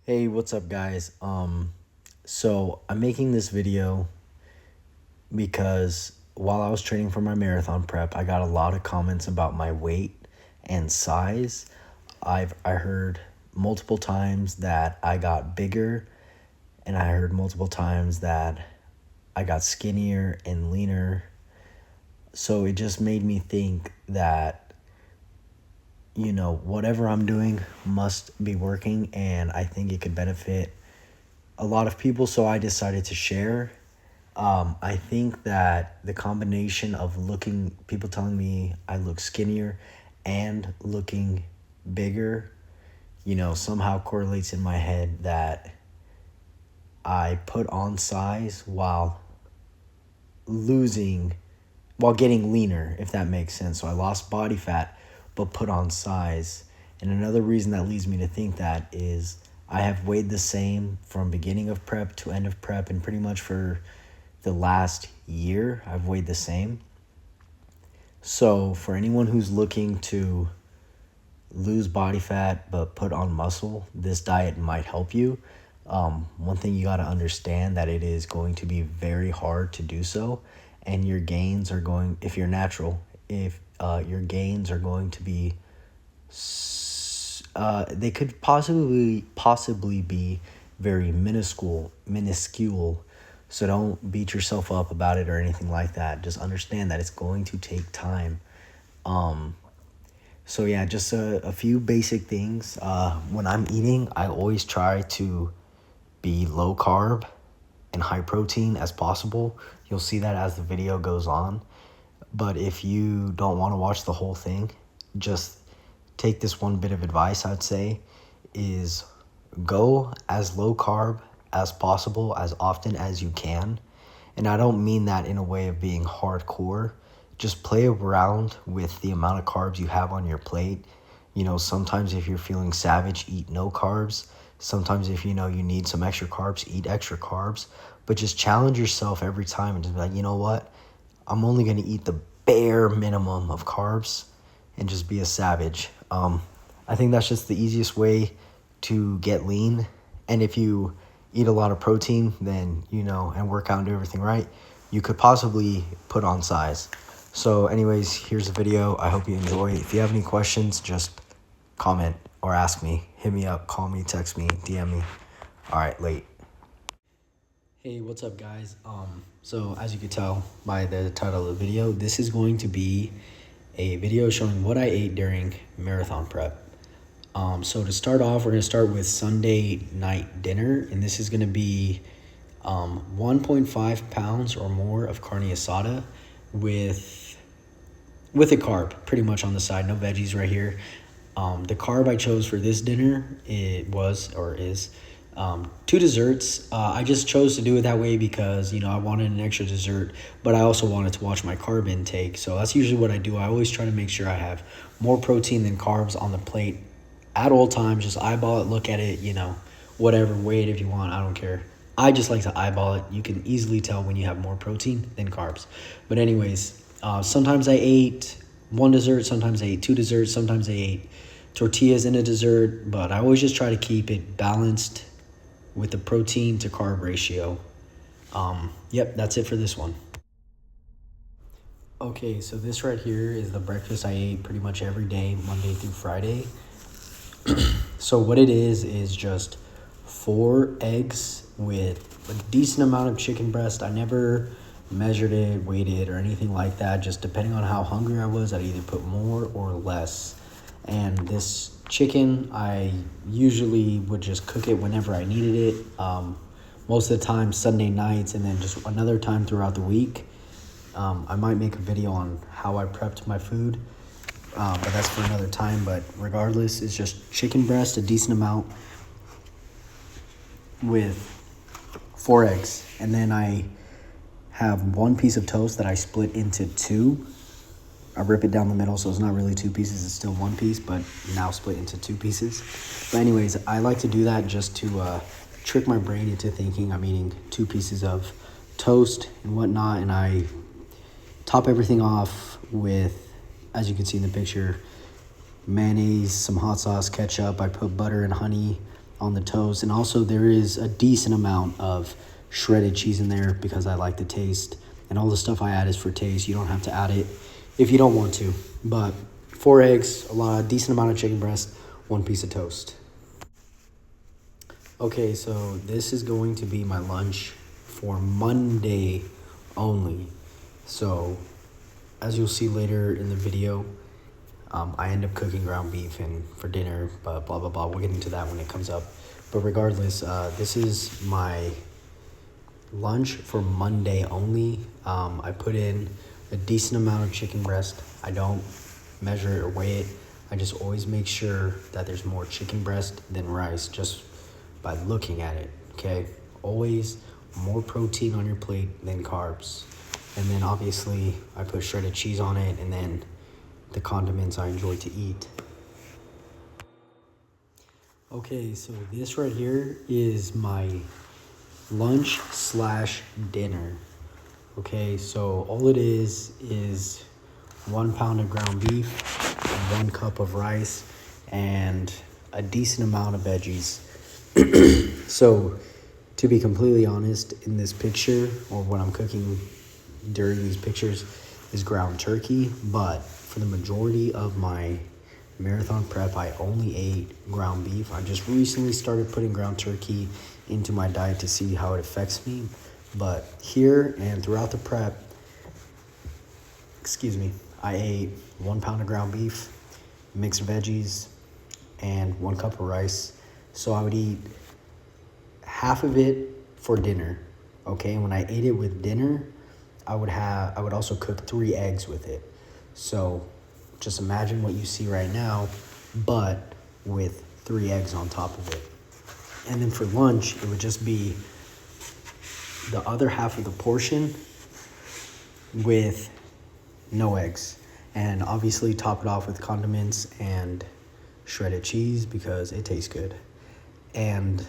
Hey, what's up guys? So I'm making this video because while I was training for my marathon prep, I got a lot of comments about my weight and size. I heard multiple times that I got bigger, and I heard multiple times that I got skinnier and leaner. So it just made me think that whatever I'm doing must be working, and I think it could benefit a lot of people, so I decided to share. I think that the combination of people telling me I look skinnier and looking bigger, somehow correlates in my head that I put on size losing, while getting leaner, if that makes sense. So I lost body fat, but put on size. And another reason that leads me to think that is I have weighed the same from beginning of prep to end of prep, and pretty much for the last year, I've weighed the same. So for anyone who's looking to lose body fat but put on muscle, this diet might help you. One thing you got to understand that it is going to be very hard to do so, and your gains are going, if you're natural, if your gains are going to be, they could possibly be very minuscule. So don't beat yourself up about it or anything like that. Just understand that it's going to take time. So yeah, just a few basic things. When I'm eating, I always try to be low carb and high protein as possible. You'll see that as the video goes on. But if you don't want to watch the whole thing, just take this one bit of advice I'd say is go as low carb as possible as often as you can. And I don't mean that in a way of being hardcore. Just play around with the amount of carbs you have on your plate. Sometimes if you're feeling savage, eat no carbs. Sometimes if you need some extra carbs, eat extra carbs. But just challenge yourself every time and just be like, you know what? I'm only going to eat the bare minimum of carbs and just be a savage. I think that's just the easiest way to get lean. And if you eat a lot of protein, then, and work out and do everything right, you could possibly put on size. So anyways, here's the video. I hope you enjoy. If you have any questions, just comment or ask me. Hit me up, call me, text me, DM me. All right, late. Hey, what's up guys? So as you can tell by the title of the video, this is going to be a video showing what I ate during marathon prep. So to start off, we're going to start with Sunday night dinner, and this is going to be 1.5 pounds or more of carne asada with a carb pretty much on the side, no veggies right here. The carb I chose for this dinner, it was or is 2 desserts. I just chose to do it that way because, I wanted an extra dessert, but I also wanted to watch my carb intake. So that's usually what I do. I always try to make sure I have more protein than carbs on the plate at all times. Just eyeball it, look at it, whatever, weigh it if you want. I don't care. I just like to eyeball it. You can easily tell when you have more protein than carbs. But anyways, sometimes I ate 1 dessert, sometimes I ate 2 desserts, sometimes I ate tortillas in a dessert, but I always just try to keep it balanced with the protein to carb ratio. Yep, that's it for this one. Okay, so this right here is the breakfast I ate pretty much every day, Monday through Friday. So what it is just 4 eggs with a decent amount of chicken breast. I never measured it, weighed it, or anything like that. Just depending on how hungry I was, I'd either put more or less. And this chicken, I usually would just cook it whenever I needed it. Most of the time Sunday nights, and then just another time throughout the week. I might make a video on how I prepped my food, but that's for another time. But regardless, it's just chicken breast, a decent amount, with 4 eggs. And then I have 1 piece of toast that I split into 2. I rip it down the middle, so it's not really 2 pieces, it's still 1 piece, but now split into 2 pieces. But anyways, I like to do that just to trick my brain into thinking I'm eating 2 pieces of toast and whatnot. And I top everything off with, as you can see in the picture, mayonnaise, some hot sauce, ketchup. I put butter and honey on the toast. And also there is a decent amount of shredded cheese in there because I like the taste. And all the stuff I add is for taste. You don't have to add it if you don't want to. But 4 eggs, a decent amount of chicken breast, 1 piece of toast. Okay, so this is going to be my lunch for Monday only. So as you'll see later in the video, I end up cooking ground beef and for dinner, but blah, blah, blah. We'll get into that when it comes up. But regardless, this is my lunch for Monday only. I put in a decent amount of chicken breast. I don't measure it or weigh it. I just always make sure that there's more chicken breast than rice just by looking at it, okay? Always more protein on your plate than carbs. And then obviously I put shredded cheese on it, and then the condiments I enjoy to eat. Okay, so this right here is my lunch / dinner. Okay, so all it is 1 pound of ground beef, 1 cup of rice, and a decent amount of veggies. So to be completely honest, in this picture, or what I'm cooking during these pictures, is ground turkey, but for the majority of my marathon prep, I only ate ground beef. I just recently started putting ground turkey into my diet to see how it affects me. But here and throughout the prep, I ate 1 pound of ground beef, mixed veggies, and 1 cup of rice. So I would eat half of it for dinner, okay? And when I ate it with dinner, I would also cook 3 eggs with it. So just imagine what you see right now, but with 3 eggs on top of it. And then for lunch, it would just be the other half of the portion with no eggs. And obviously top it off with condiments and shredded cheese because it tastes good. And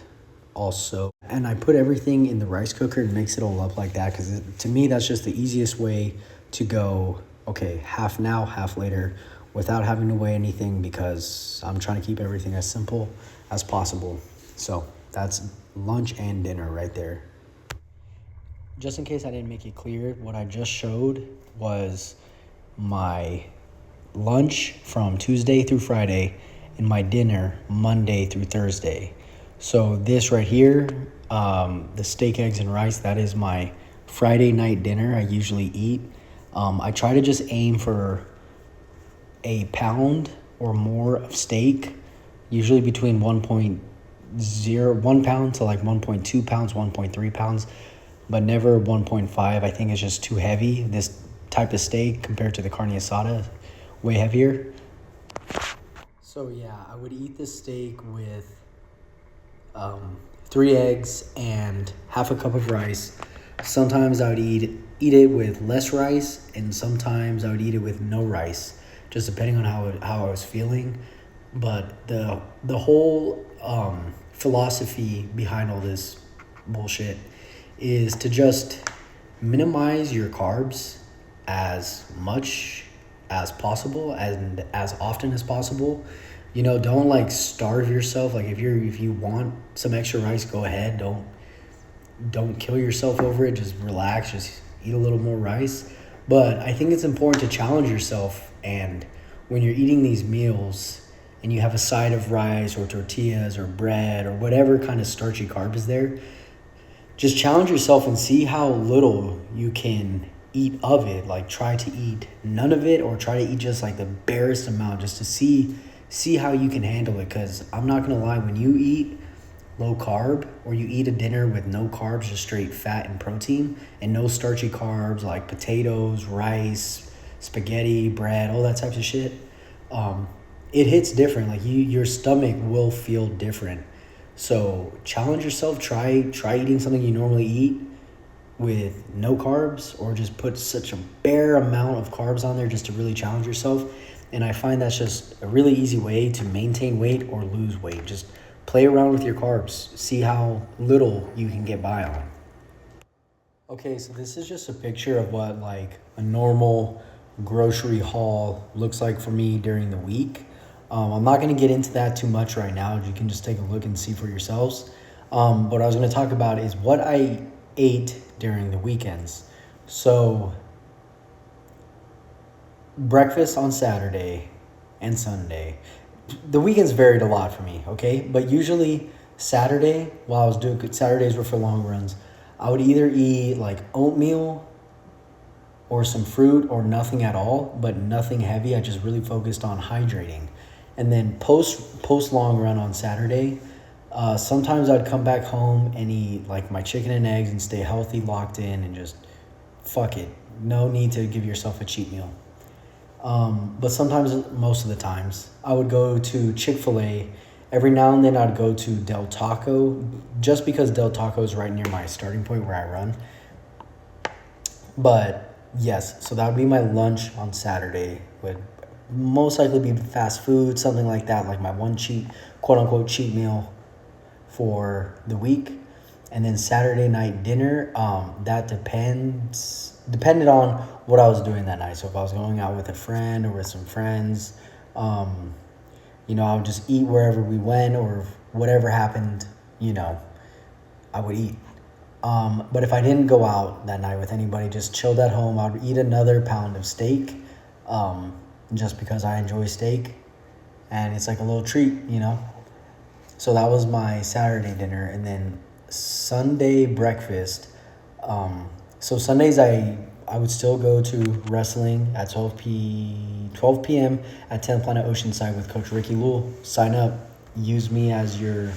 I put everything in the rice cooker and mix it all up like that because to me that's just the easiest way to go, okay, half now, half later, without having to weigh anything because I'm trying to keep everything as simple as possible. So that's lunch and dinner right there. Just in case I didn't make it clear, what I just showed was my lunch from Tuesday through Friday and my dinner Monday through Thursday. So this right here, the steak, eggs, and rice, that is my Friday night dinner I usually eat. I try to just aim for a pound or more of steak, usually between 1 pound to like 1.2 pounds, 1.3 pounds, but never 1.5. I think it's just too heavy. This type of steak compared to the carne asada, way heavier. So yeah, I would eat this steak with 3 eggs and half a cup of rice. Sometimes I would eat it with less rice, and sometimes I would eat it with no rice, just depending on how I was feeling. But the whole philosophy behind all this bullshit is to just minimize your carbs as much as possible and as often as possible. You know, don't like starve yourself. Like if you want some extra rice, go ahead. Don't kill yourself over it. Just relax. Just eat a little more rice. But I think it's important to challenge yourself. And when you're eating these meals and you have a side of rice or tortillas or bread or whatever kind of starchy carb is there, just challenge yourself and see how little you can eat of it. Like try to eat none of it or try to eat just like the barest amount just to see how you can handle it. Because I'm not gonna lie, when you eat low carb or you eat a dinner with no carbs, just straight fat and protein and no starchy carbs like potatoes, rice, spaghetti, bread, all that types of shit, it hits different. Like your stomach will feel different. So challenge yourself. Try eating something you normally eat with no carbs, or just put such a bare amount of carbs on there just to really challenge yourself. And I find that's just a really easy way to maintain weight or lose weight. Just play around with your carbs. See how little you can get by on. Okay, so this is just a picture of what like a normal grocery haul looks like for me during the week. I'm not going to get into that too much right now. You can just take a look and see for yourselves. What I was going to talk about is what I ate during the weekends. So, breakfast on Saturday and Sunday. The weekends varied a lot for me, okay? But usually Saturday, while I was doing Saturdays were for long runs, I would either eat like oatmeal or some fruit or nothing at all, but nothing heavy. I just really focused on hydrating. And then post long run on Saturday, sometimes I'd come back home and eat like my chicken and eggs and stay healthy, locked in, and just fuck it. No need to give yourself a cheat meal. But sometimes, most of the times, I would go to Chick-fil-A. Every now and then I'd go to Del Taco, just because Del Taco is right near my starting point where I run. But yes, so that would be my lunch on Saturday. Would most likely be fast food, something like that, like my one quote unquote cheat meal for the week. And then Saturday night dinner, that depended on what I was doing that night. So if I was going out with a friend or with some friends, I would just eat wherever we went, or whatever happened, I would eat. But if I didn't go out that night with anybody, just chilled at home, I would eat another pound of steak, just because I enjoy steak, and it's like a little treat, So that was my Saturday dinner, and then Sunday breakfast. So Sundays I would still go to wrestling at 12 p.m. at 10th Planet Oceanside with Coach Ricky Lul. Sign up. Use me as your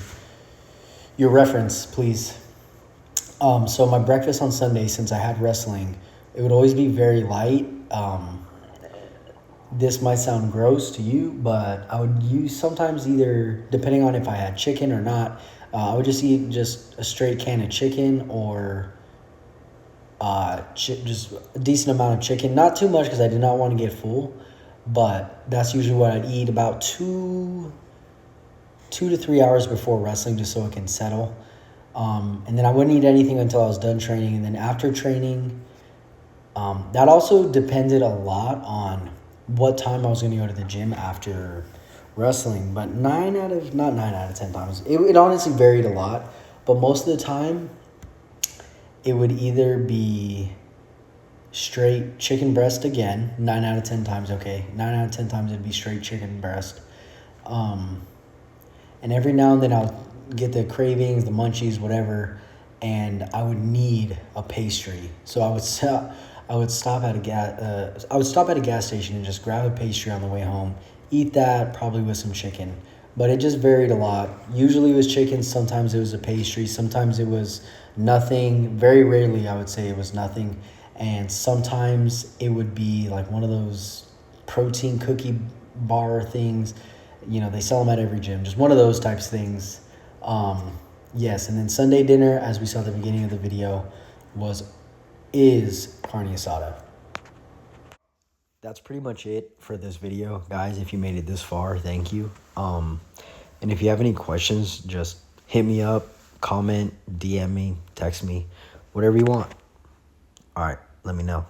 reference, please. So my breakfast on Sunday, since I had wrestling, it would always be very light. This might sound gross to you, but I would use sometimes either, depending on if I had chicken or not, I would just eat just a straight can of chicken, or just a decent amount of chicken. Not too much because I did not want to get full, but that's usually what I'd eat about 2 to 3 hours before wrestling, just so it can settle. And then I wouldn't eat anything until I was done training. And then after training, that also depended a lot on what time I was going to go to the gym after wrestling. But not 9 out of 10 times. It honestly varied a lot. But most of the time, it would either be straight chicken breast again. 9 out of 10 times, okay. 9 out of 10 times it'd be straight chicken breast. And every now and then I'll get the cravings, the munchies, whatever, and I would need a pastry. So I would stop at a gas station and just grab a pastry on the way home, eat that, probably with some chicken. But it just varied a lot. Usually it was chicken, sometimes it was a pastry, sometimes it was nothing. Very rarely I would say it was nothing. And sometimes it would be like one of those protein cookie bar things. They sell them at every gym. Just one of those types of things. Yes, and then Sunday dinner, as we saw at the beginning of the video, is carne asada. That's pretty much it for this video, guys. If you made it this far, thank you. And if you have any questions, just hit me up, comment, DM me, text me, whatever you want. All right, let me know.